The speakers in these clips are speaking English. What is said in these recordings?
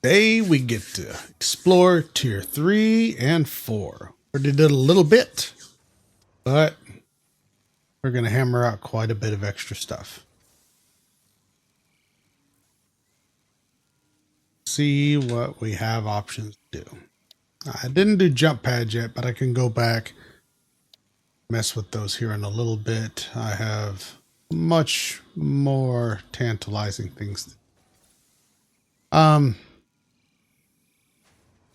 Today we get to explore tier 3 and 4. Already did a little bit, but we're going to hammer out quite a bit of extra stuff. See what we have options to do. I didn't do jump pads yet, but I can go back, mess with those here in a little bit. I have much more tantalizing things to do.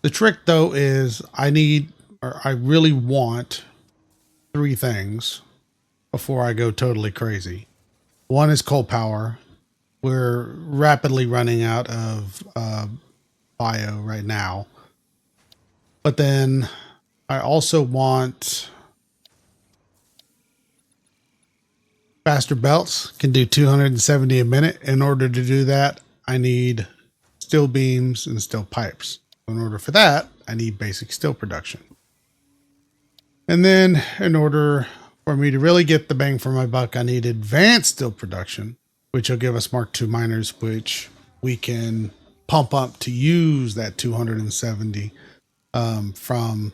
The trick though is I really want 3 things before I go totally crazy. One is coal power. We're rapidly running out of bio right now. But then I also want faster belts, can do 270 a minute. In order to do that, I need steel beams and steel pipes. In order for that, I need basic steel production. And then in order for me to really get the bang for my buck, I need advanced steel production, which will give us Mark II miners, which we can pump up to use that 270 from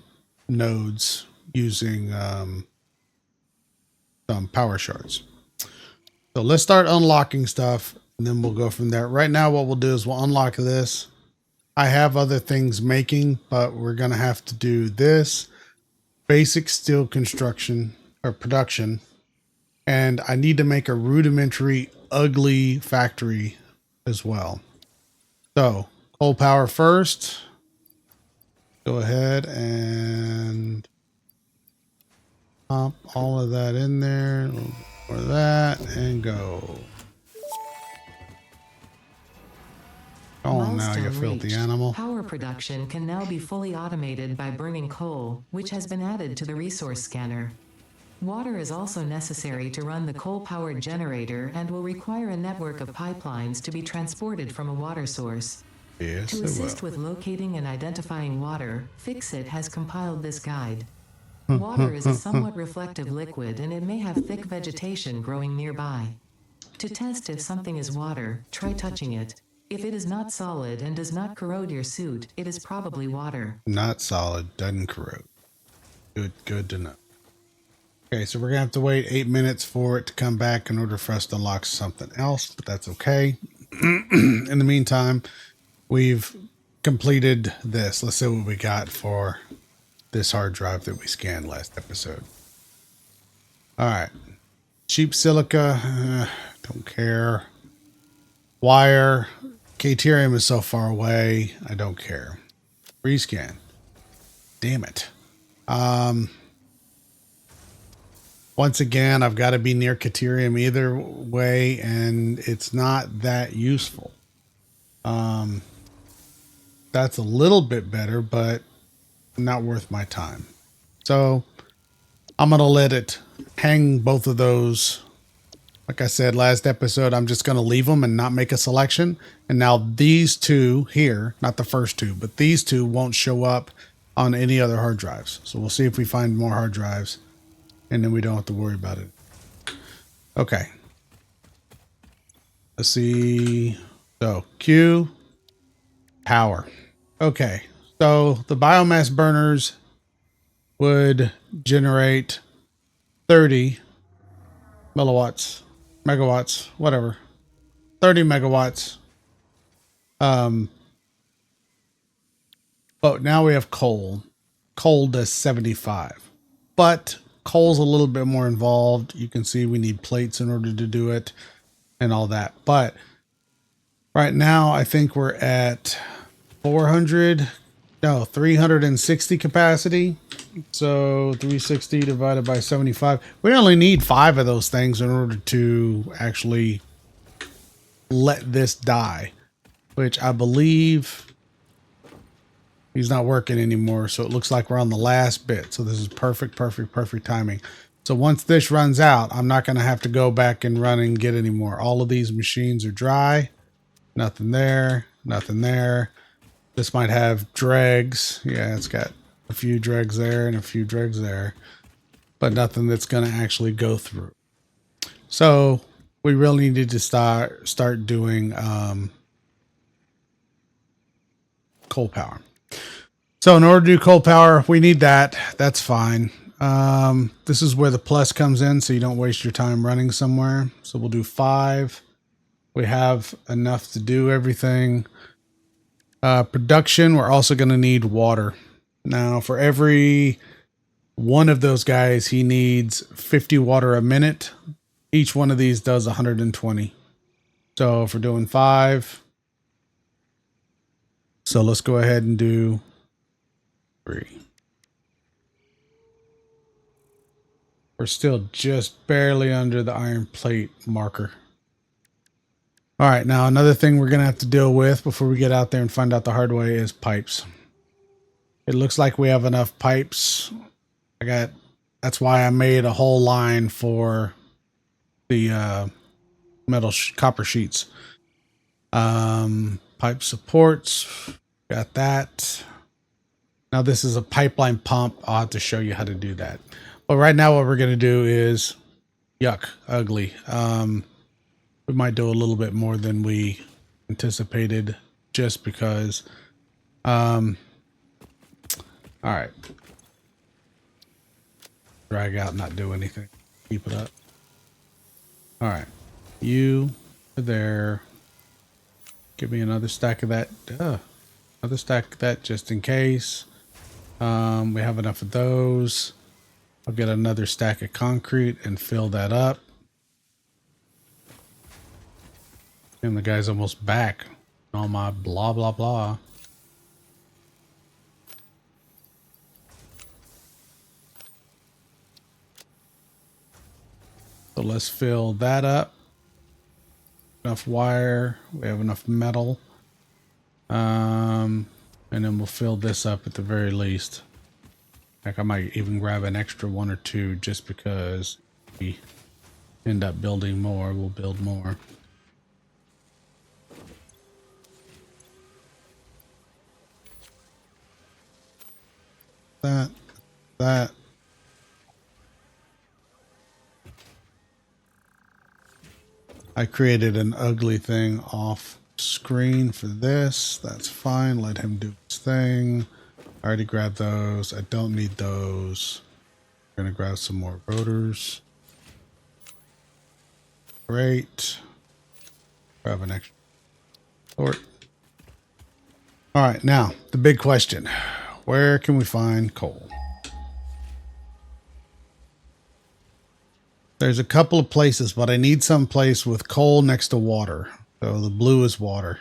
nodes using some power shards. So let's start unlocking stuff, and then we'll go from there. Right now, what we'll do is we'll unlock this. I have other things making, but we're going to have to do this basic steel construction or production. And I need to make a rudimentary, ugly factory as well. So coal power first. Go ahead and pump all of that in there. A little bit more of that and go. Oh, now you filthy animal. Power production can now be fully automated by burning coal, which has been added to the resource scanner. Water is also necessary to run the coal-powered generator and will require a network of pipelines to be transported from a water source. Yes, to assist with locating and identifying water, Fixit has compiled this guide. Water is a somewhat reflective liquid and it may have thick vegetation growing nearby. To test if something is water, try touching it. If it is not solid and does not corrode your suit, it is probably water. Not solid, doesn't corrode. Good to know. Okay, so we're going to have to wait 8 minutes for it to come back in order for us to unlock something else, but that's okay. In the meantime, we've completed this. Let's see what we got for this hard drive that we scanned last episode. All right. Cheap silica, don't care. Wire, Caterium is so far away, I don't care. Rescan. Damn it. Once again, I've got to be near Caterium either way, and it's not that useful. That's a little bit better, but not worth my time. So I'm going to let it hang both of those. Like I said last episode, I'm just going to leave them and not make a selection. And now these two here, not the first two, but these two won't show up on any other hard drives. So we'll see if we find more hard drives, and then we don't have to worry about it. Okay. Let's see. So Q, power. Okay. So the biomass burners would generate 30 megawatts, whatever, 30 megawatts. But now we have coal. Coal does 75, but coal's a little bit more involved. You can see we need plates in order to do it and all that. But right now, I think we're at 360 capacity. So 360 divided by 75. We only need 5 of those things in order to actually let this die, which I believe he's not working anymore. So it looks like we're on the last bit. So this is perfect timing. So once this runs out, I'm not going to have to go back and run and get any more. All of these machines are dry. Nothing there. Nothing there. This might have dregs. Yeah, it's got a few dregs there and a few dregs there, but nothing that's going to actually go through. So we really need to start doing coal power. So in order to do coal power, we need that. That's fine. This is where the plus comes in, so you don't waste your time running somewhere. So we'll do 5. We have enough to do everything. Production, we're also going to need water. Now, for every one of those guys, he needs 50 water a minute. Each one of these does 120. So if we're doing 5, so let's go ahead and do 3. We're still just barely under the iron plate marker. All right, now another thing we're going to have to deal with before we get out there and find out the hard way is pipes. It looks like we have enough pipes. That's why I made a whole line for the copper sheets. Pipe supports, got that. Now this is a pipeline pump. I'll have to show you how to do that. But right now what we're going to do is ugly. We might do a little bit more than we anticipated just because. All right. Drag out, not do anything. Keep it up. All right. You are there. Give me another stack of that. Another stack of that just in case. We have enough of those. I'll get another stack of concrete and fill that up. And the guy's almost back. All my blah, blah, blah. So let's fill that up. Enough wire. We have enough metal. And then we'll fill this up at the very least. Heck, I might even grab an extra 1 or 2 just because we end up building more. We'll build more. That. I created an ugly thing off screen for this. That's fine. Let him do his thing. I already grabbed those. I don't need those. I'm going to grab some more rotors. Great. Grab an extra sort. All right, now the big question. Where can we find coal? There's a couple of places, but I need some place with coal next to water. So the blue is water.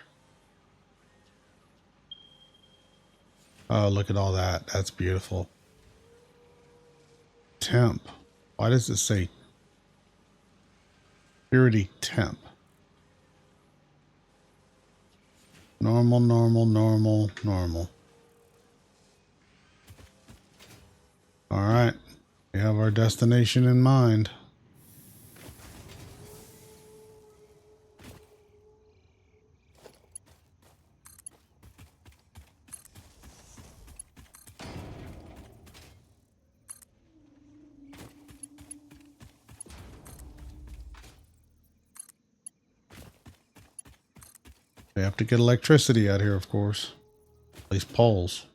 Oh, look at all that. That's beautiful. Temp. Why does it say purity temp? Normal, normal, normal, normal. All right. We have our destination in mind. We have to get electricity out here, of course. At least poles.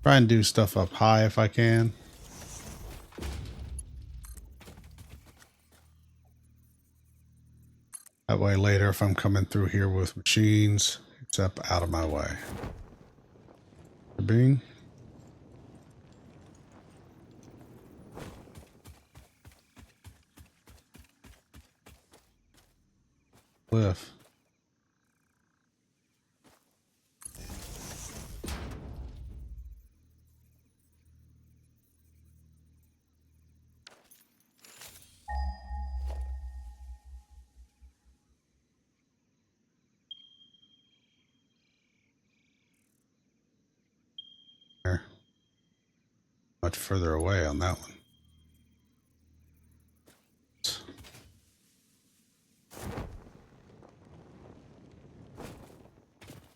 Try and do stuff up high if I can. That way later if I'm coming through here with machines, it's up out of my way. Bing. Cliff. There. Much further away on that one.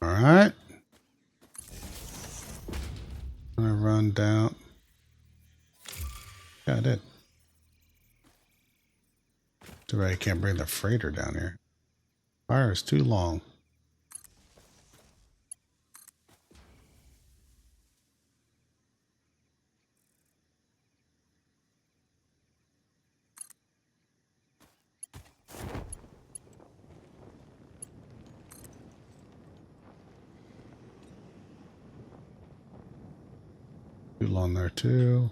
All right. I'm gonna run down. Yeah, I did. Too bad I can't bring the freighter down here. Fire is too long. Too long there too.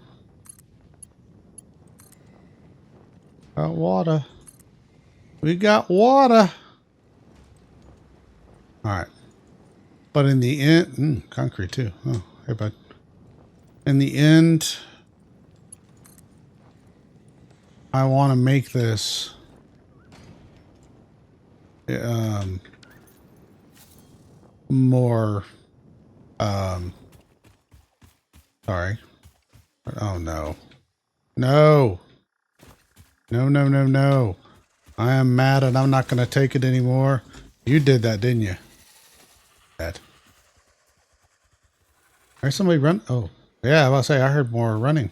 Got water. We got water. All right. But in the end, concrete too. Oh, hey, bud. In the end, I want to make this more. Sorry. Oh no, no, no, no, no, no. I am mad and I'm not going to take it anymore. You did that, didn't you? That. There's somebody run. Oh, yeah. I was about to say I heard more running.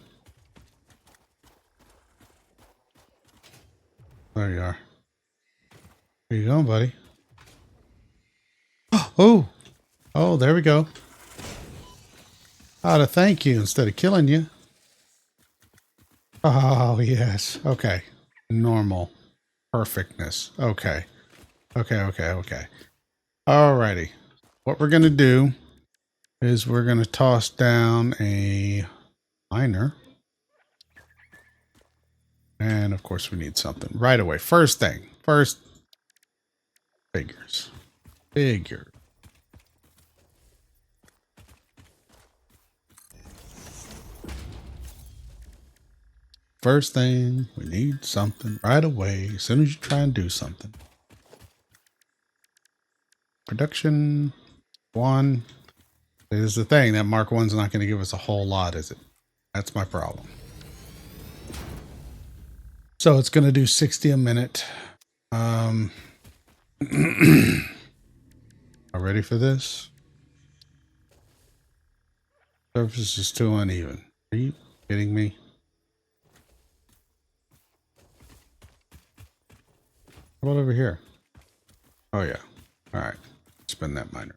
There you are. Where you going, buddy? Oh, oh, there we go. Ought to thank you instead of killing you. Oh, yes. Okay. Normal. Perfectness. Okay. Okay, okay, okay. Alrighty. What we're going to do is we're going to toss down a miner. And of course we need something right away. First thing. First. Figures. Figure. First thing, we need something right away as soon as you try and do something. Production 1. Is the thing that Mark 1's not going to give us a whole lot, is it? That's my problem. So it's going to do 60 a minute. Are ready for this? Surface is too uneven. Are you kidding me? How about over here? Oh yeah. All right. Spin that miner.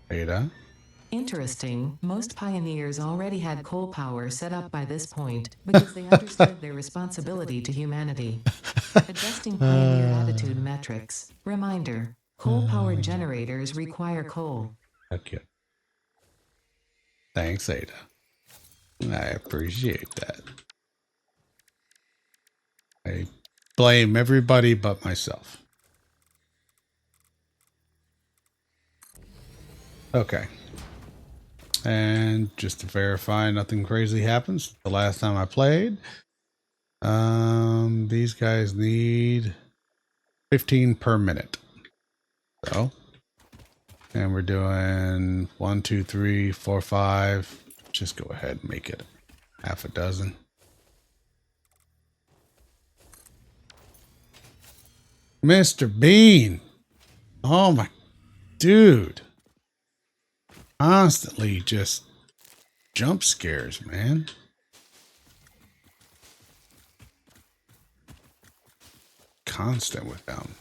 Beta. Interesting, most pioneers already had coal power set up by this point because they understood their responsibility to humanity. Adjusting pioneer attitude metrics. Reminder, coal-powered generators require coal. Okay. Thanks, Ada. I appreciate that. I blame everybody but myself. Okay. And just to verify nothing crazy happens, the last time I played, these guys need 15 per minute. So, and we're doing 1, 2, 3, 4, 5. Just go ahead and make it half a dozen. Mr. Bean. Oh my dude. Constantly just jump scares, man. Constant with them.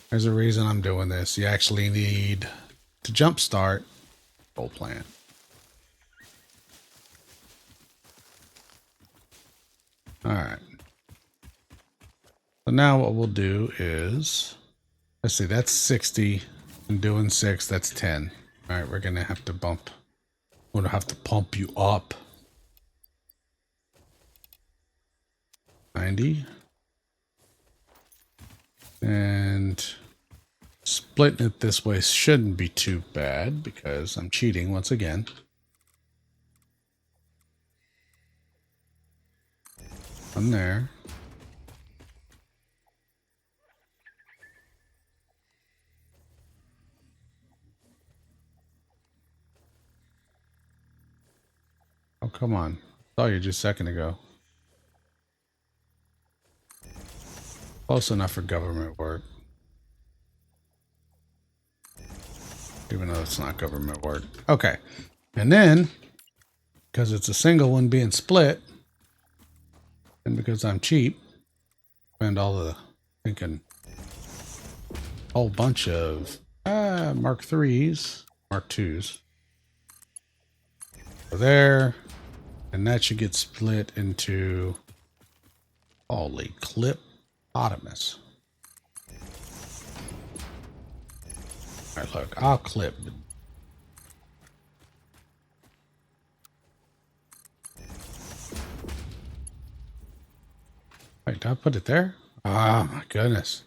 There's a reason I'm doing this. You actually need to jumpstart whole plan. All right. So now what we'll do is, let's see, that's 60. I'm doing 6. That's 10. All right, we're gonna have to bump. We're gonna have to pump you up. 90. And splitting it this way shouldn't be too bad because I'm cheating once again. I'm there. Oh, come on. I saw you just a second ago. Close enough for government work. Even though it's not government work. Okay. And then because it's a single one being split, and because I'm cheap, spend all the thinking whole bunch of Mark 3s, Mark 2s. So there, and that should get split into holy clipotamus. All right, look, I'll clip. Wait, did I put it there? Oh my goodness.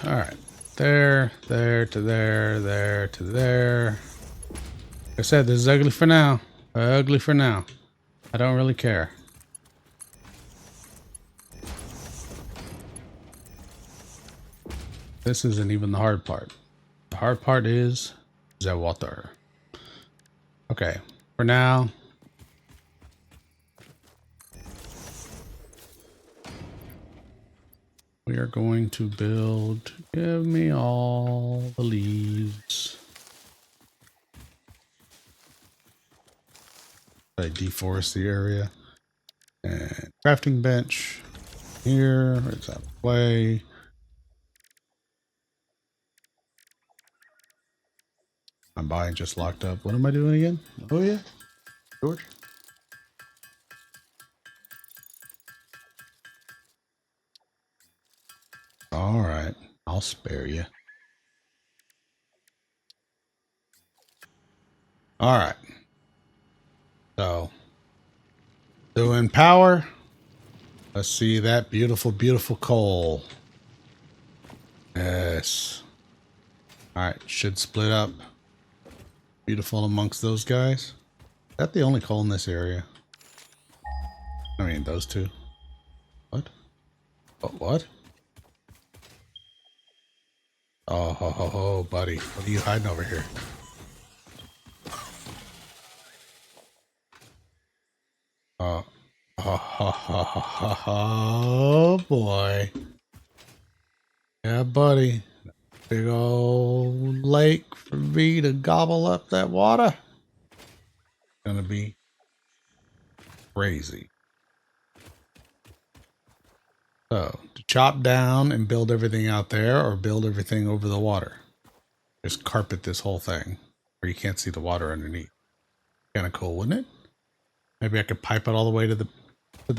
All right, there to there to there. Like I said, this is ugly for now. Ugly for now. I don't really care. This isn't even the hard part. The hard part is the water. Okay, for now. We are going to build. Give me all the leaves. I deforest the area. And crafting bench here. Where's that play? I'm buying just locked up. What am I doing again? Oh yeah, George. All right, I'll spare you. All right. So, doing power. Let's see that beautiful, beautiful coal. Yes. All right, should split up. Beautiful amongst those guys. Is that the only coal in this area? I mean, those two. What? Oh, what? Oh, ho, ho, ho, buddy. What are you hiding over here? Oh, oh boy. Yeah, buddy. Big old lake for me to gobble up that water. Gonna be crazy. So, to chop down and build everything out there or build everything over the water. Just carpet this whole thing where you can't see the water underneath. Kind of cool, wouldn't it? Maybe I could pipe it all the way to the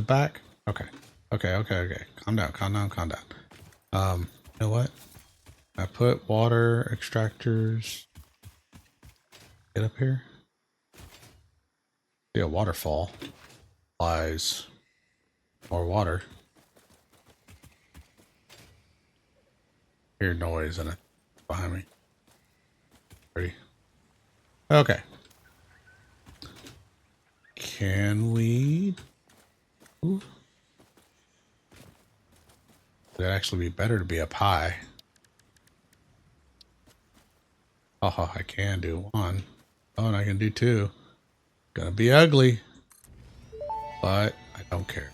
back. Okay. Okay. Calm down. You know what? I put water extractors. Get up here. See a waterfall. Lies more water. Hear noise and it behind me. Ready? Okay. Can we? Ooh. It'd actually be better to be up high. Oh, I can do one. Oh, and I can do two. Gonna be ugly, but I don't care.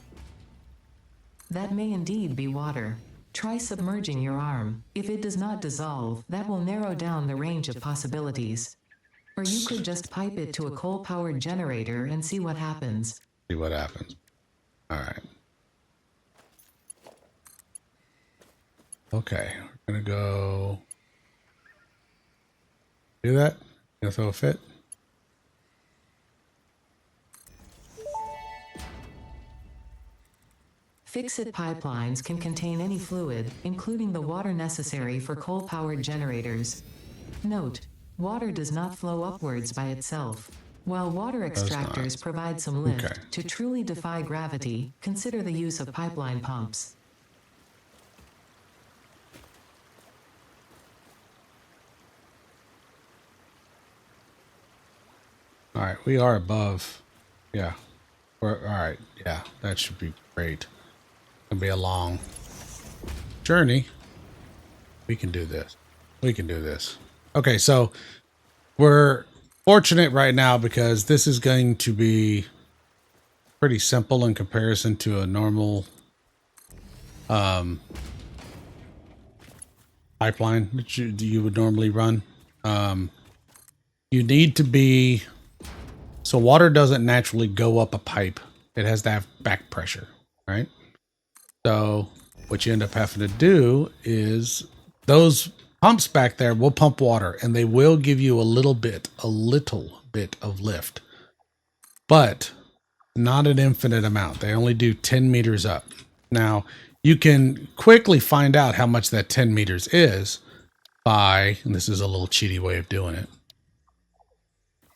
That may indeed be water. Try submerging your arm. If it does not dissolve, that will narrow down the range of possibilities. Or you could just pipe it to a coal-powered generator and see what happens. See what happens. All right. Okay, we're gonna go do that. Gonna throw a fit. Fix-it pipelines can contain any fluid, including the water necessary for coal-powered generators. Note, water does not flow upwards by itself. While water extractors provide some lift, Okay. to truly defy gravity, consider the use of pipeline pumps. All right, we are above. Yeah. We're all right. Yeah, that should be great. Gonna be a long journey. We can do this. We can do this. Okay, so we're fortunate right now because this is going to be pretty simple in comparison to a normal pipeline that you would normally run. You need to be, so water doesn't naturally go up a pipe. It has to have back pressure, right? So what you end up having to do is those pumps back there will pump water and they will give you a little bit of lift, but not an infinite amount. They only do 10 meters up. Now you can quickly find out how much that 10 meters is by, and this is a little cheaty way of doing it,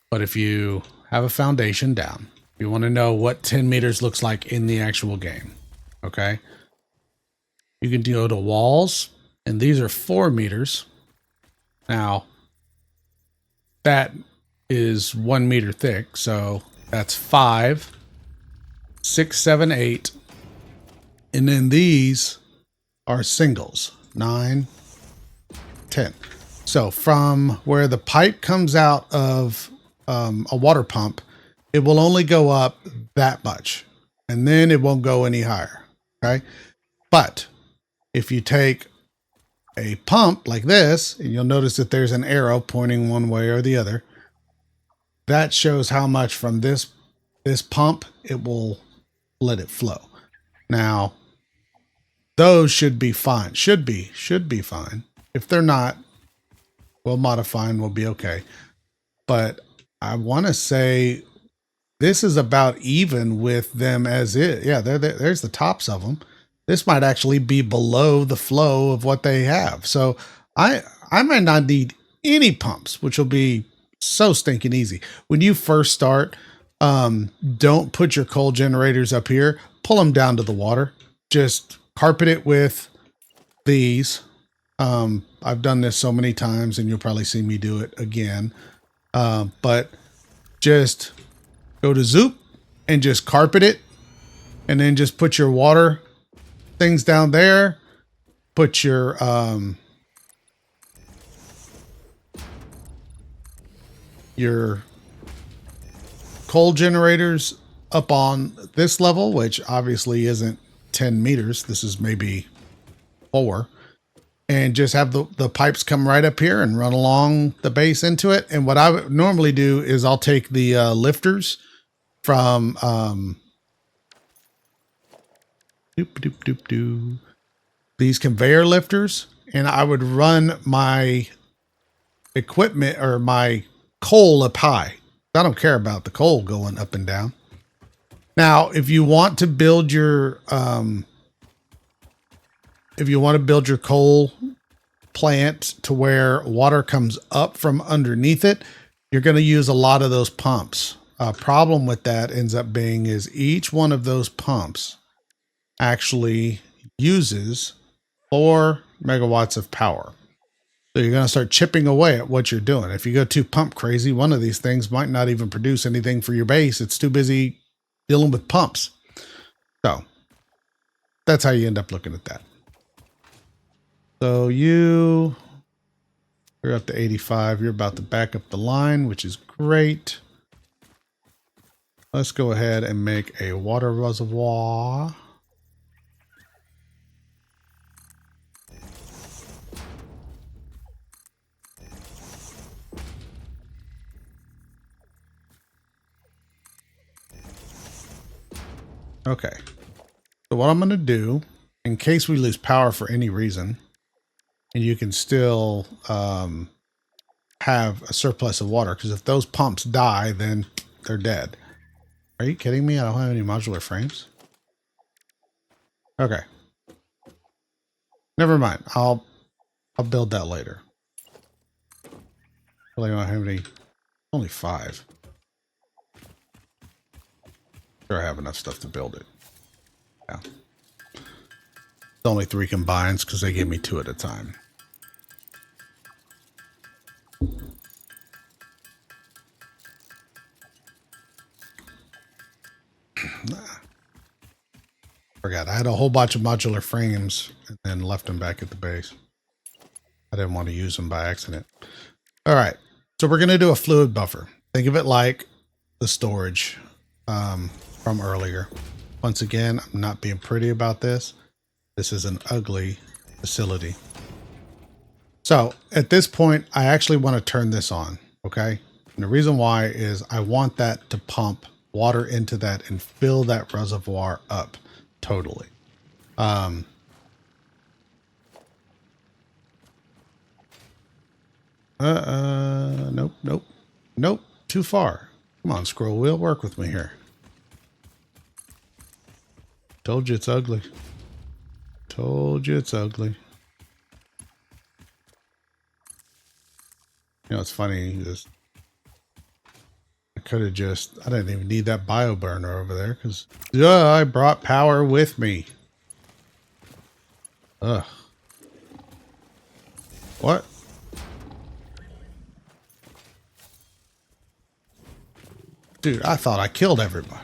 but if you have a foundation down, you want to know what 10 meters looks like in the actual game. Okay. You can go to walls, and these are 4 meters. Now, that is 1 meter thick, so that's 5, 6, 7, 8. And then these are singles, 9, 10. So from where the pipe comes out of a water pump, it will only go up that much, and then it won't go any higher. Okay. But if you take a pump like this, and you'll notice that there's an arrow pointing one way or the other, that shows how much from this pump it will let it flow. Now, those should be fine. Should be fine. If they're not, we'll modify and we'll be okay. But I want to say this is about even with them as it. Yeah, there's the tops of them. This might actually be below the flow of what they have. So I might not need any pumps, which will be so stinking easy. When you first start, don't put your coal generators up here. Pull them down to the water. Just carpet it with these. I've done this so many times, and you'll probably see me do it again. But just go to Zoop and just carpet it, and then just put your water things down there. Put your coal generators up on this level, which obviously isn't 10 meters. This is maybe 4. And just have the pipes come right up here and run along the base into it. And what I would normally do is I'll take the lifters from these conveyor lifters, and I would run my equipment or my coal up high. I don't care about the coal going up and down. Now, if you want to build your coal plant to where water comes up from underneath it, you're going to use a lot of those pumps. Problem with that ends up being is each one of those pumps actually uses 4 megawatts of power. So you're going to start chipping away at what you're doing. If you go too pump crazy, one of these things might not even produce anything for your base. It's too busy dealing with pumps. So that's how you end up looking at that. So you're up to 85. You're about to back up the line, which is great. Let's go ahead and make a water reservoir. Okay. So what I'm going to do, in case we lose power for any reason, and you can still have a surplus of water, because if those pumps die, then they're dead. Are you kidding me? I don't have any modular frames. Okay. Never mind. I'll build that later. Really don't have any. Only 5. Sure, I have enough stuff to build it. Yeah. It's only 3 combines because they give me 2 at a time. Forgot. I had a whole bunch of modular frames and then left them back at the base. I didn't want to use them by accident. All right. So we're going to do a fluid buffer. Think of it like the storage from earlier. Once again, I'm not being pretty about this. This is an ugly facility. So at this point, I actually want to turn this on. Okay. And the reason why is I want that to pump water into that and fill that reservoir up totally. Nope, nope, nope. Too far. Come on, Squirrel Wheel, work with me here. Told you it's ugly. Told you it's ugly. You know, it's funny. I could have just, I didn't even need that bio burner over there because I brought power with me. Ugh. What? Dude, I thought I killed everybody.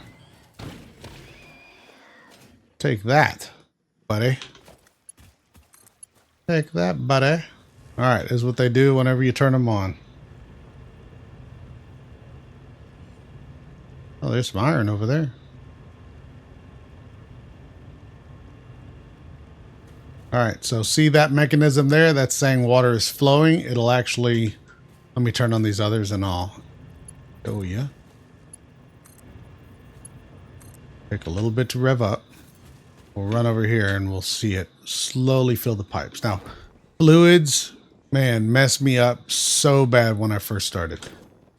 Take that, buddy. Take that, buddy. All right, this is what they do whenever you turn them on. Oh, there's some iron over there. All right, so see that mechanism there? That's saying water is flowing. It'll actually, let me turn on these others and I'll show you. Take a little bit to rev up. We'll run over here and we'll see it slowly fill the pipes. Now, fluids, man, messed me up so bad when I first started.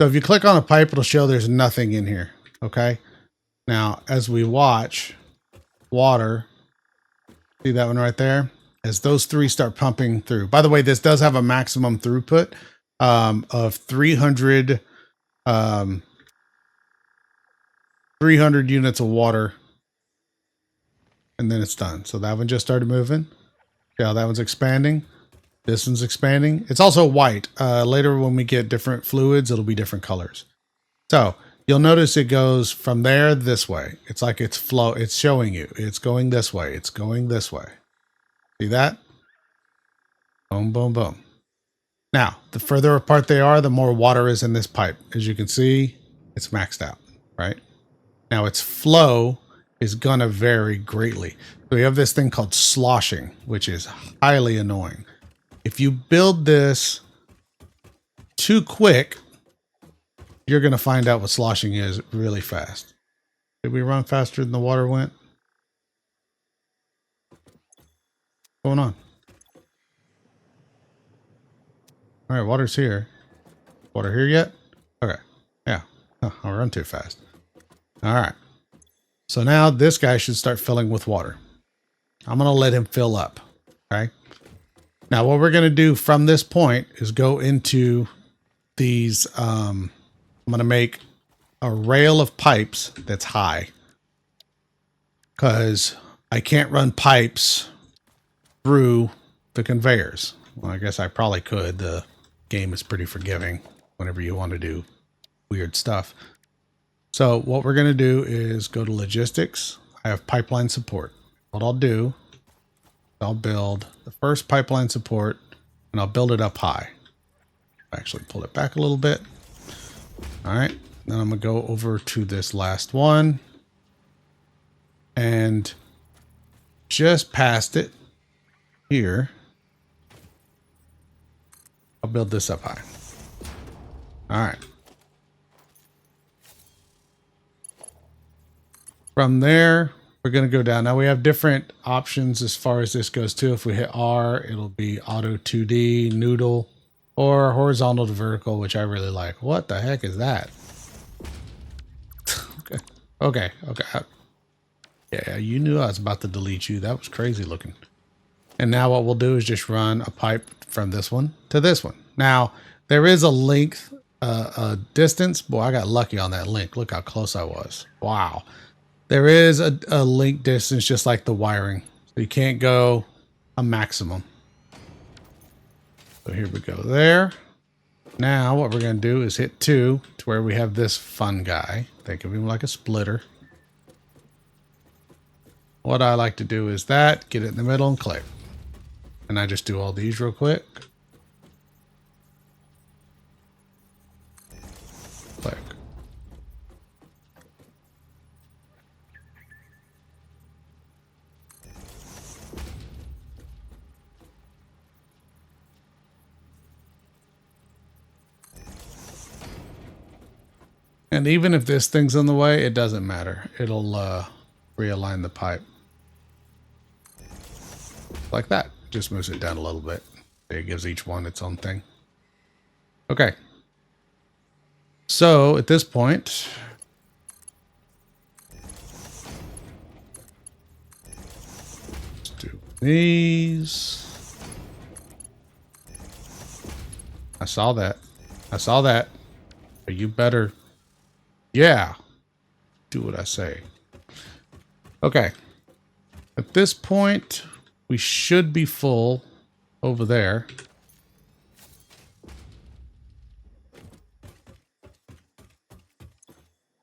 So if you click on a pipe, it'll show there's nothing in here. Okay. Now, as we watch water, see that one right there? As those three start pumping through. By the way, this does have a maximum throughput of 300 units of water. And then it's done. So that one just started moving. Yeah, that one's expanding. This one's expanding. It's also white. Later when we get different fluids, it'll be different colors. So you'll notice it goes from there this way. It's like it's showing you. It's going this way. It's going this way. See that? Boom, boom, boom. Now, the further apart they are, the more water is in this pipe. As you can see, it's maxed out, right? Now its flow is going to vary greatly. So we have this thing called sloshing, which is highly annoying. If you build this too quick, you're going to find out what sloshing is really fast. Did we run faster than the water went? What's going on? All right, water's here. Water here yet? Okay. Yeah. Oh, I'll run too fast. All right. So now this guy should start filling with water. I'm going to let him fill up. Okay. Now what we're going to do from this point is go into these. I'm going to make a rail of pipes that's high. Because I can't run pipes through the conveyors. Well, I guess I probably could. The game is pretty forgiving whenever you want to do weird stuff. So what we're going to do is go to logistics. I have pipeline support. What I'll do, I'll build the first pipeline support and I'll build it up high. Actually pull it back a little bit. All right. Then I'm going to go over to this last one and just past it here. I'll build this up high. All right. From there, we're going to go down. Now we have different options as far as this goes too. If we hit R, it'll be auto 2D, noodle, or horizontal to vertical, which I really like. What the heck is that? Okay. Yeah, you knew I was about to delete you. That was crazy looking. And now what we'll do is just run a pipe from this one to this one. Now, there is a length, a distance. Boy, I got lucky on that link. Look how close I was. Wow. There is a link distance just like the wiring. So you can't go a maximum. So here we go there. Now what we're going to do is hit 2 to where we have this fun guy. Think of him like a splitter. What I like to do is that, get it in the middle and click. And I just do all these real quick. Click. And even if this thing's in the way, it doesn't matter. It'll realign the pipe. Like that. Just moves it down a little bit. It gives each one its own thing. Okay. So at this point, let's do these. I saw that. I saw that. But you better, yeah, do what I say. Okay. At this point, we should be full over there.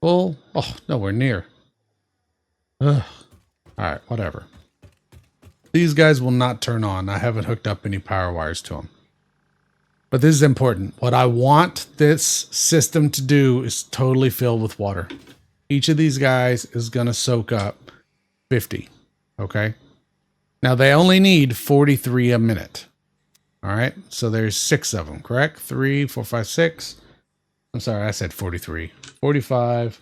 Full? Oh, nowhere near. Ugh. All right, whatever. These guys will not turn on. I haven't hooked up any power wires to them. But this is important. What I want this system to do is totally fill with water. Each of these guys is going to soak up 50. Okay? Now, they only need 43 a minute. All right? So there's 6 of them, correct? 3, 4, 5, 6. I'm sorry, I said 43. 45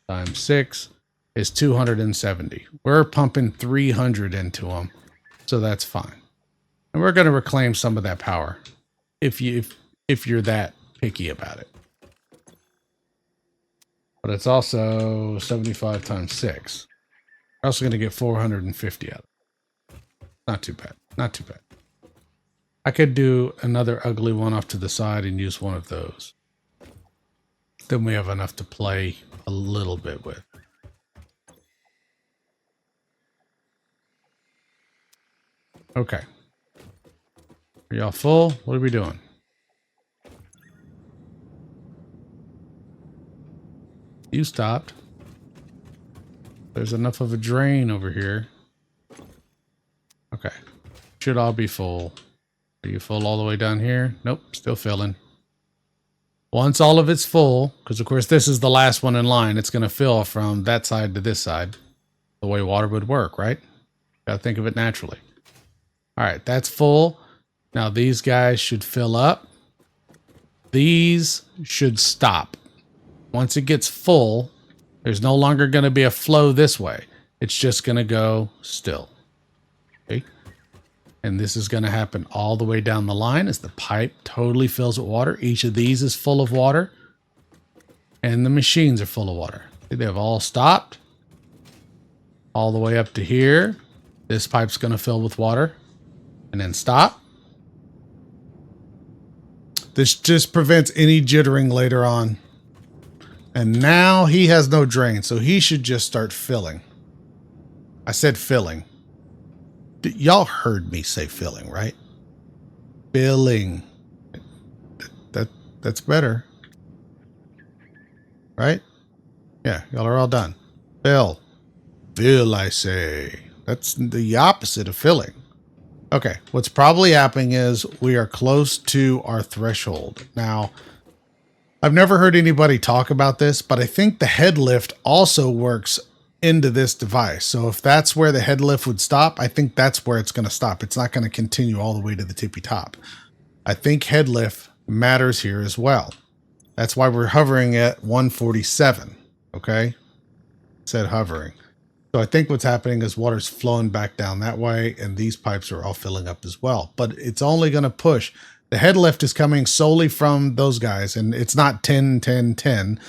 times 6 is 270. We're pumping 300 into them, so that's fine. And we're going to reclaim some of that power if you're that picky about it. But it's also 75 times 6. We're also going to get 450 out of it. Not too bad. Not too bad. I could do another ugly one off to the side and use one of those. Then we have enough to play a little bit with. Okay. Are y'all full? What are we doing? You stopped. There's enough of a drain over here. Okay. Should all be full. Are you full all the way down here? Nope, still filling. Once all of it's full, because of course this is the last one in line, it's going to fill from that side to this side. The way water would work, right? Got to think of it naturally. All right, that's full. Now these guys should fill up. These should stop. Once it gets full, there's no longer going to be a flow this way. It's just going to go still. Okay? And this is going to happen all the way down the line as the pipe totally fills with water. Each of these is full of water. And the machines are full of water. They've all stopped. All the way up to here. This pipe's going to fill with water. And then stop. This just prevents any jittering later on. And now he has no drain, so he should just start filling. I said filling. Y'all heard me say filling, right? Filling. That's better. Right? Yeah, y'all are all done. Fill. Fill, I say. That's the opposite of filling. Okay, what's probably happening is we are close to our threshold. Now, I've never heard anybody talk about this, but I think the head lift also works into this device. So if that's where the head lift would stop, I think that's where it's going to stop. It's not going to continue all the way to the tippy top. I think head lift matters here as well. That's why we're hovering at 147. Okay? It said hovering. So I think what's happening is water's flowing back down that way, and these pipes are all filling up as well. But it's only going to push. The head lift is coming solely from those guys, and it's not 10, 10, 10.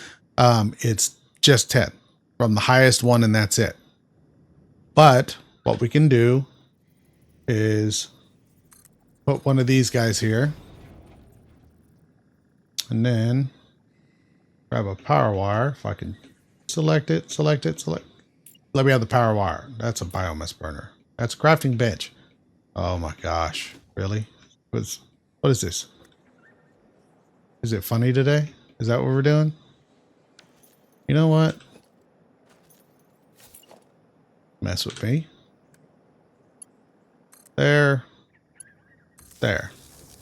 It's just 10 from the highest one, and that's it. But what we can do is put one of these guys here, and then grab a power wire. If I can select it. Let me have the power wire. That's a biomass burner. That's a crafting bench. Oh my gosh. Really? What is this? Is it funny today? Is that what we're doing? You know what? Mess with me. There. There.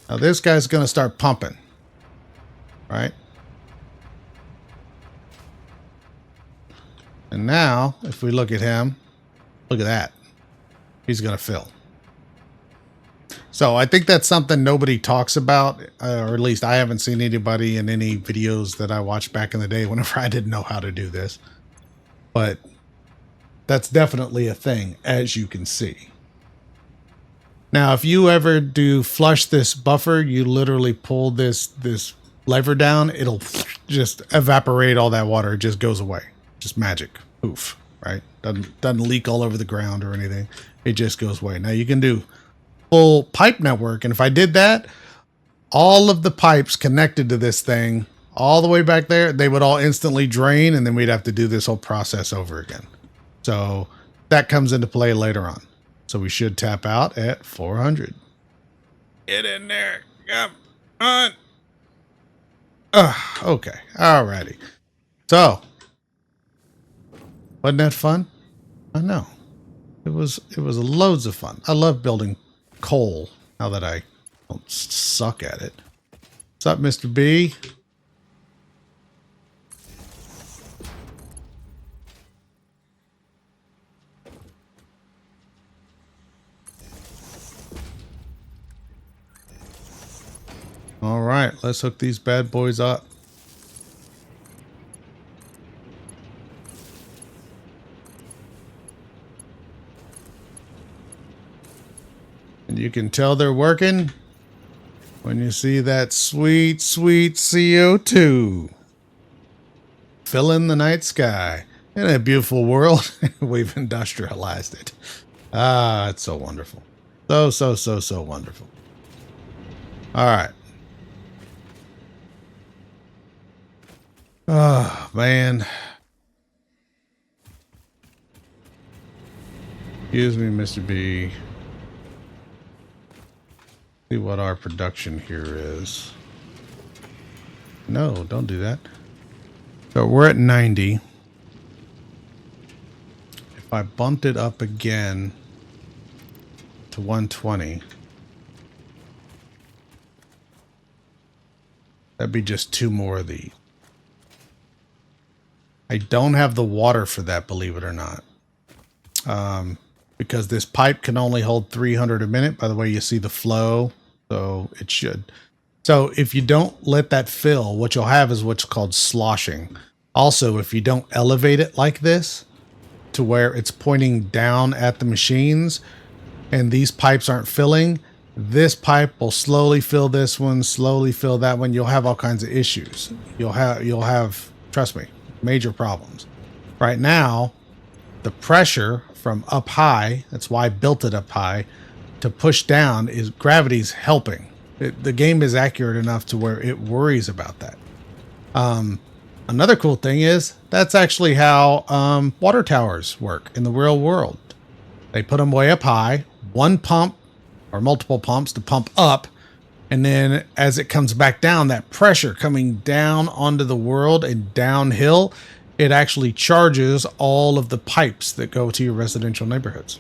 Now this guy's going to start pumping. Right? And now, if we look at him, look at that. He's going to fill. So I think that's something nobody talks about, or at least I haven't seen anybody in any videos that I watched back in the day whenever I didn't know how to do this. But that's definitely a thing, as you can see. Now, if you ever do flush this buffer, you literally pull this lever down, it'll just evaporate all that water. It just goes away. Just magic. Poof, right? Doesn't leak all over the ground or anything. It just goes away. Now you can do full pipe network, and if I did that, all of the pipes connected to this thing all the way back there, they would all instantly drain, and then we'd have to do this whole process over again. So that comes into play later on. So we should tap out at 400. Get in there. Come on. Okay. Alrighty. So, wasn't that fun? I know. It was loads of fun. I love building coal now that I don't suck at it. What's up, Mr. B? All right, let's hook these bad boys up. And you can tell they're working when you see that sweet, sweet CO2 filling the night sky. In a beautiful world, we've industrialized it. Ah, it's so wonderful. So wonderful. All right. Oh, man. Excuse me, Mr. B. See what our production here is. No, don't do that. So we're at 90. If I bumped it up again to 120, that'd be just 2 more of these. I don't have the water for that, believe it or not. Because this pipe can only hold 300 a minute. By the way, you see the flow, so it should. So if you don't let that fill, what you'll have is what's called sloshing. Also, if you don't elevate it like this to where it's pointing down at the machines and these pipes aren't filling, this pipe will slowly fill this one, slowly fill that one. You'll have all kinds of issues. You'll have, trust me, major problems. Right now, the pressure from up high, that's why I built it up high, to push down, is gravity's helping. The game is accurate enough to where it worries about that. Another cool thing is that's actually how water towers work in the real world. They put them way up high, one pump or multiple pumps to pump up, and then as it comes back down, that pressure coming down onto the world and downhill, it actually charges all of the pipes that go to your residential neighborhoods.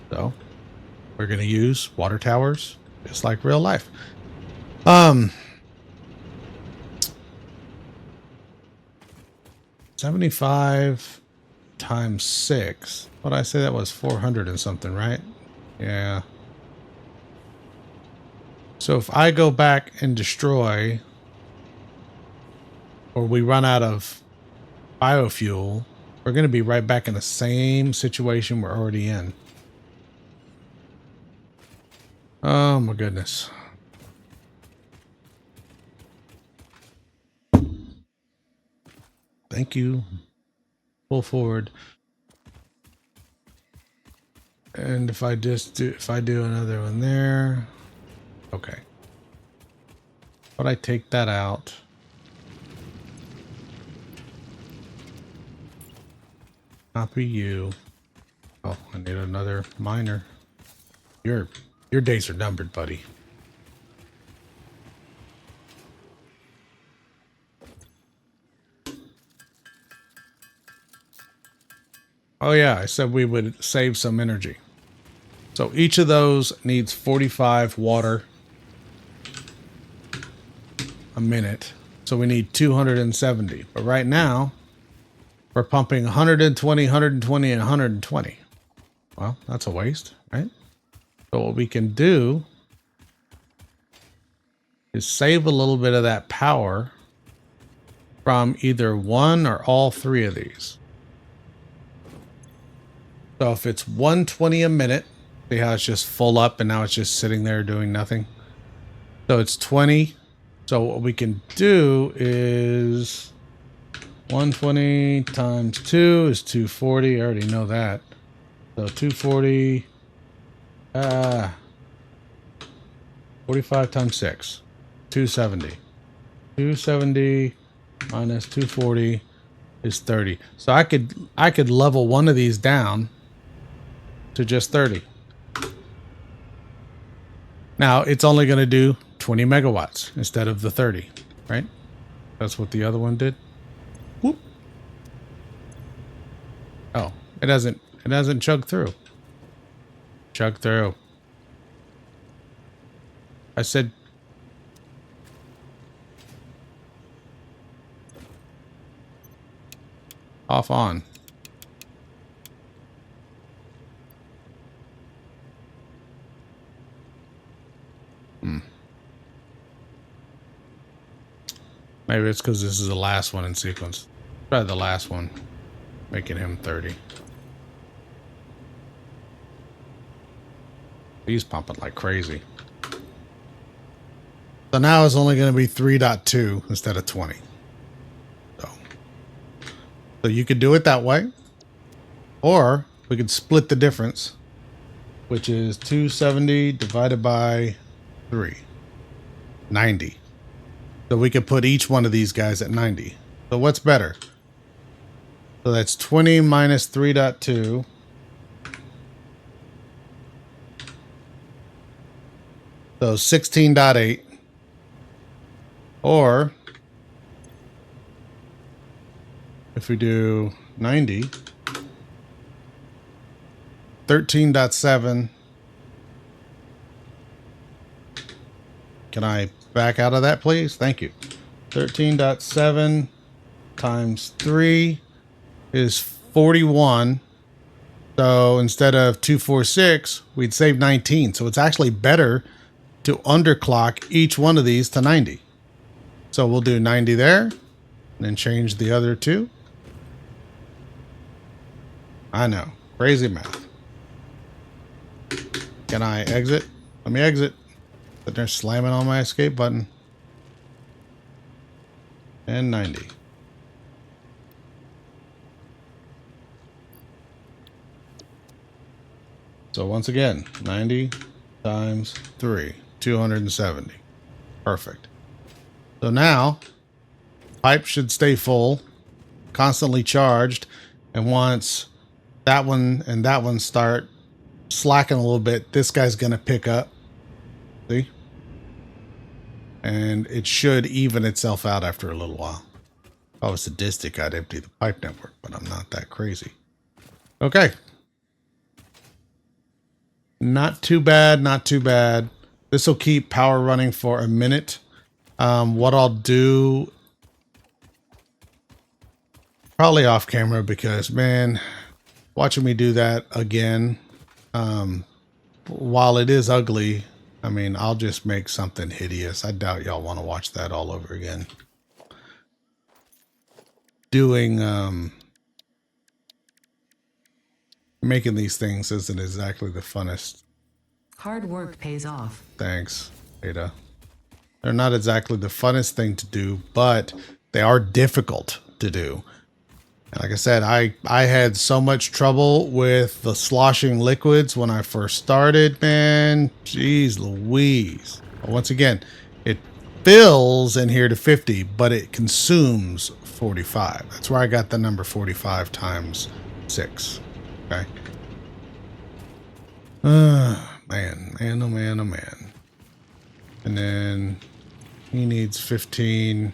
So we're going to use water towers just like real life. 75 times 6. What did I say that was? 400 and something, right? Yeah. So if I go back and destroy, or we run out of biofuel, we're going to be right back in the same situation we're already in. Oh my goodness. Thank you. Pull forward. And if I do another one there. Okay. But I take that out. Copy you. Oh, I need another miner. Your days are numbered, buddy. Oh yeah, I said we would save some energy. So each of those needs 45 water a minute. So we need 270. But right now, we're pumping 120, 120, and 120. Well, that's a waste, right? So what we can do is save a little bit of that power from either one or all three of these. So if it's 120 a minute, see how it's just full up and now it's just sitting there doing nothing. So it's 20. So what we can do is 120 times 2 is 240. I already know that. So 240, 45 times 6, 270. 270 minus 240 is 30. So I could level one of these down to just 30. Now it's only going to do 20 megawatts instead of the 30, right? That's what the other one did. Whoop. Oh, it hasn't chugged through. Chug through. I said off on. Maybe it's because this is the last one in sequence. Try the last one, making him 30. He's pumping like crazy. So now it's only going to be 3.2 instead of 20. So you could do it that way. Or we could split the difference, which is 270 divided by 3. 90. So we could put each one of these guys at 90. So what's better? So that's 20 minus 3.2. So 16.8. Or if we do 90, 13.7. Can I back out of that, please? Thank you. 13.7 times 3 is 41. So instead of 246, we'd save 19. So it's actually better to underclock each one of these to 90. So we'll do 90 there, and then change the other two. I know. Crazy math. Can I exit? Let me exit. But they're slamming on my escape button. And 90. So once again, 90 times 3, 270. Perfect. So now, pipe should stay full, constantly charged, and once that one and that one start slacking a little bit, this guy's going to pick up. See? And it should even itself out after a little while. If I was sadistic, I'd empty the pipe network, but I'm not that crazy. Okay. Not too bad, not too bad. This will keep power running for a minute. What I'll do, probably off camera, because, man, watching me do that again, while it is ugly, I mean, I'll just make something hideous. I doubt y'all want to watch that all over again. Doing, making these things isn't exactly the funnest. Hard work pays off. Thanks, Ada. They're not exactly the funnest thing to do, but they are difficult to do. And like I said, I had so much trouble with the sloshing liquids when I first started, man. Jeez Louise. Once again, it fills in here to 50, but it consumes 45. That's where I got the number 45 times 6. Okay. Man, oh man, oh man. And then he needs 15.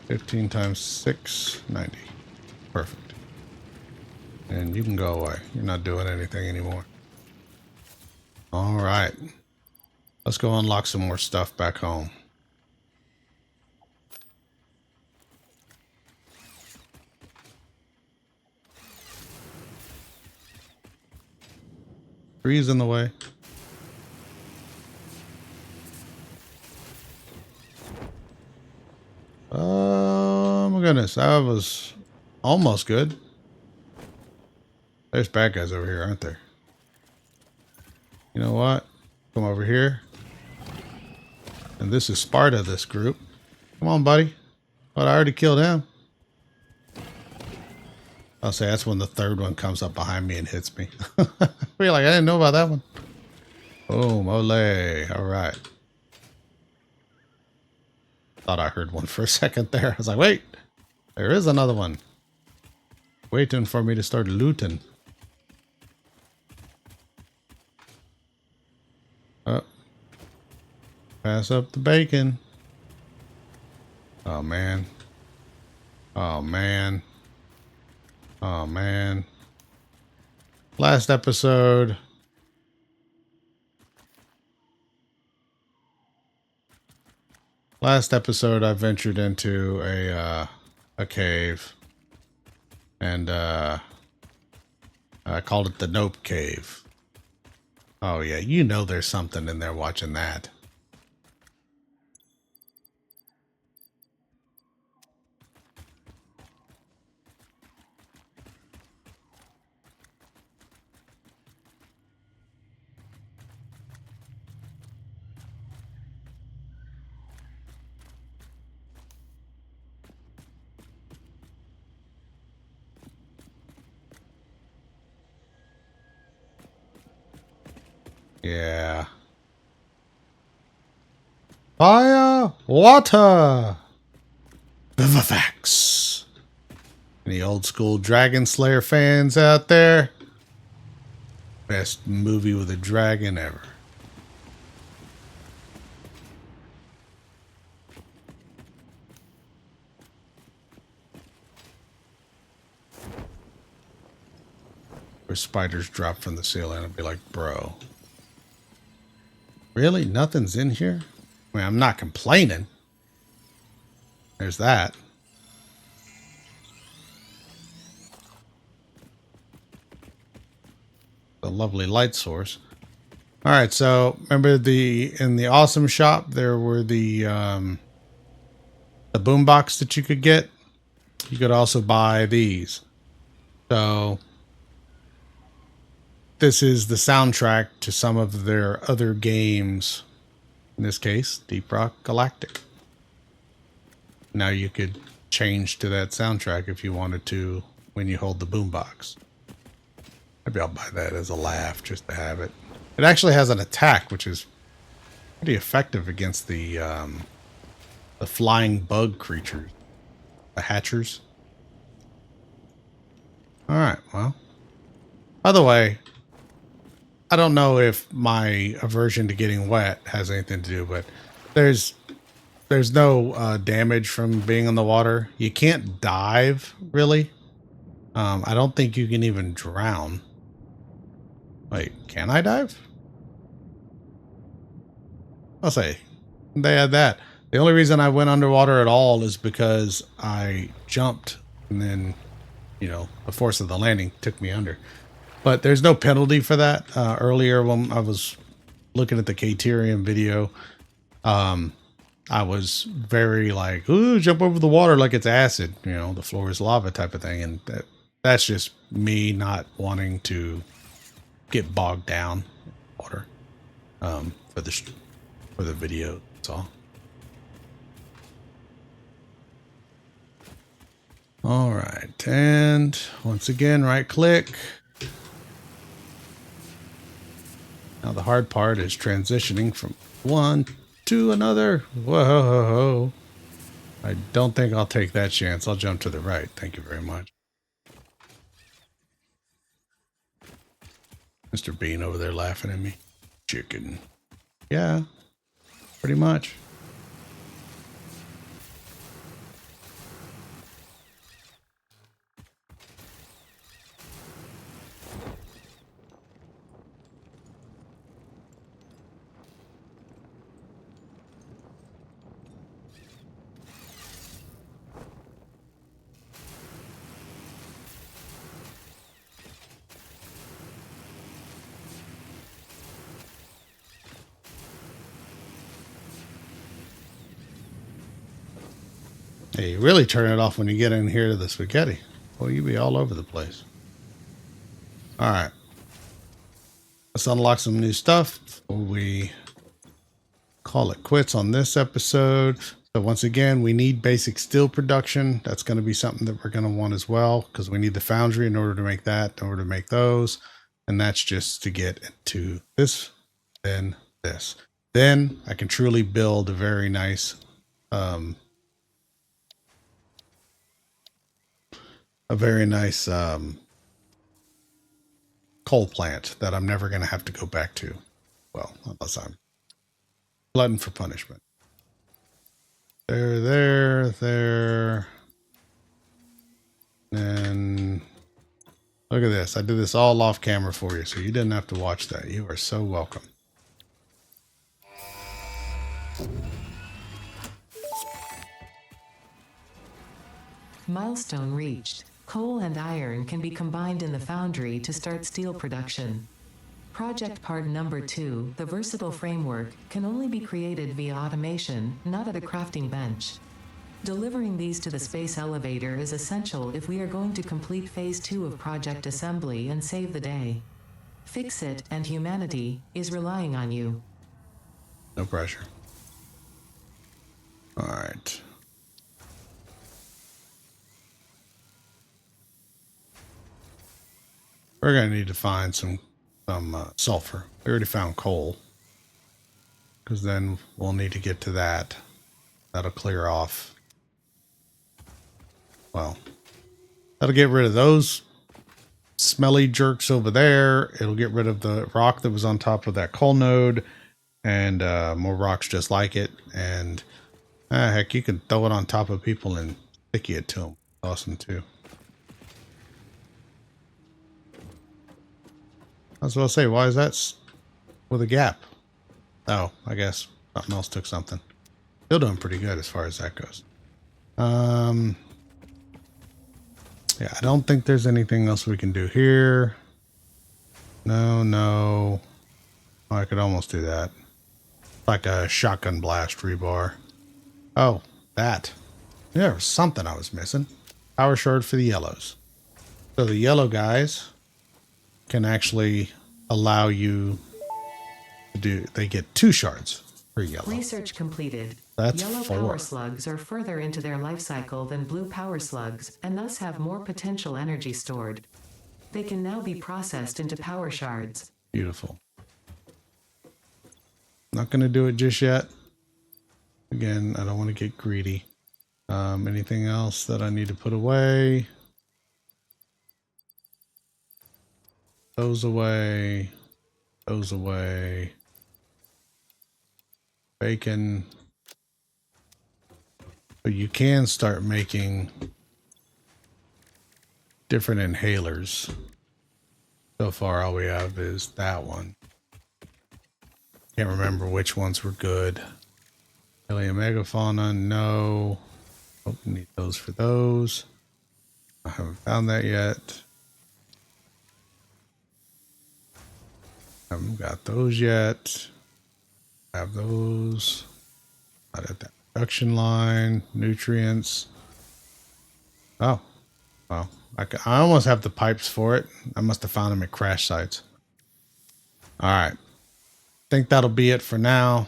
15 times 6, 90. Perfect. And you can go away. You're not doing anything anymore. All right. Let's go unlock some more stuff back home. Trees in the way. goodness, that was almost good. There's bad guys over here, aren't there? You know what? Come over here. And this is Sparta, this group. Come on, buddy. But I already killed him. I'll say that's when the third one comes up behind me and hits me. We're like, I didn't know about that one. Boom, ole. All right. Thought I heard one for a second there. I was like, wait, there is another one. Waiting for me to start looting. Oh. Pass up the bacon. Oh, man. Oh, man. Oh, man. Last episode. I ventured into a cave. And I called it the Nope Cave. Oh, yeah. You know there's something in there watching that. Yeah. Fire, water, Vivifex. Any old school Dragon Slayer fans out there? Best movie with a dragon ever. Where spiders drop from the ceiling and be like, bro. Really? Nothing's in here? I mean, I'm not complaining. There's that. The lovely light source. All right, so remember in the awesome shop there were the boombox that you could get. You could also buy these. So this is the soundtrack to some of their other games. In this case, Deep Rock Galactic. Now you could change to that soundtrack if you wanted to when you hold the boombox. Maybe I'll buy that as a laugh just to have it. It actually has an attack, which is pretty effective against the flying bug creatures, the hatchers. All right, well. By the way, I don't know if my aversion to getting wet has anything to do, but there's no damage from being in the water. You can't dive, really. I don't think you can even drown. Wait, can I dive? I'll say they had that. The only reason I went underwater at all is because I jumped and then, you know, the force of the landing took me under. But there's no penalty for that. Earlier when I was looking at the Caterium video, I was very like, ooh, jump over the water like it's acid, you know, the floor is lava type of thing. And that's just me not wanting to get bogged down in water for the video. That's all. All right. And once again, right click. Now the hard part is transitioning from one to another. Whoa. I don't think I'll take that chance. I'll jump to the right. Thank you very much. Mr. Bean over there laughing at me. Chicken. Yeah, pretty much. Hey, you really turn it off when you get in here to the spaghetti. Well, you be all over the place. All right. Let's unlock some new stuff before we call it quits on this episode. So once again, we need basic steel production. That's going to be something that we're going to want as well, because we need the foundry in order to make that, in order to make those. And that's just to get into this, then this. Then I can truly build a very nice coal plant that I'm never going to have to go back to. Well, unless I'm glutton for punishment. There. And look at this. I did this all off camera for you, so you didn't have to watch that. You are so welcome. Milestone reached. Coal and iron can be combined in the foundry to start steel production. Project part number 2, the versatile framework, can only be created via automation, not at a crafting bench. Delivering these to the space elevator is essential if we are going to complete phase 2 of project assembly and save the day. Fix It and humanity is relying on you. No pressure. All right. We're going to need to find some sulfur. We already found coal, because then we'll need to get to that. That'll clear off. Well, that'll get rid of those smelly jerks over there. It'll get rid of the rock that was on top of that coal node, and more rocks just like it. And heck, you can throw it on top of people and sticky it to them. Awesome too. I was going to say, why is that with a gap? Oh, I guess something else took something. Still doing pretty good as far as that goes. Yeah, I don't think there's anything else we can do here. No. Oh, I could almost do that. Like a shotgun blast rebar. Oh, that. Yeah, there was something I was missing. Power shard for the yellows. So the yellow guys can actually allow you to do, they get 2 shards per yellow. Research completed. That's Yellow 4. power slugs are further into their life cycle than blue power slugs, and thus have more potential energy stored. They can now be processed into power shards. Beautiful. Not going to do it just yet. Again, I don't want to get greedy. Anything else that I need to put away? Those away. Those away. Bacon. But you can start making different inhalers. So far, all we have is that one. Can't remember which ones were good. Alien megafauna, no. Oh, need those for those. I haven't found that yet. Haven't got those yet. Have those. Not at that production line. Nutrients. Oh. Well, I almost have the pipes for it. I must have found them at crash sites. All right. Think that'll be it for now.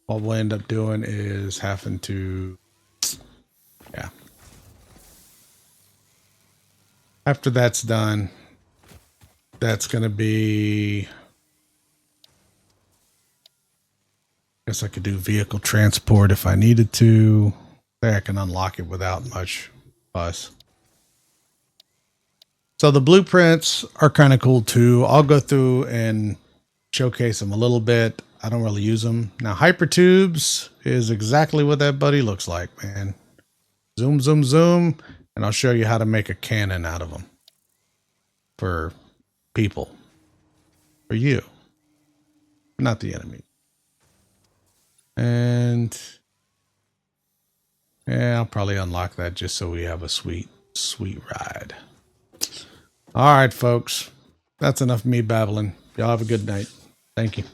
What we'll end up doing is having to, yeah. After that's done, that's going to be, I guess I could do vehicle transport if I needed to. I can unlock it without much fuss. So the blueprints are kind of cool too. I'll go through and showcase them a little bit. I don't really use them. Now, hypertubes is exactly what that buddy looks like, man. Zoom, zoom, zoom. And I'll show you how to make a cannon out of them. For people. For you. Not the enemy. And yeah, I'll probably unlock that just so we have a sweet, sweet ride. All right, folks. That's enough of me babbling. Y'all have a good night. Thank you.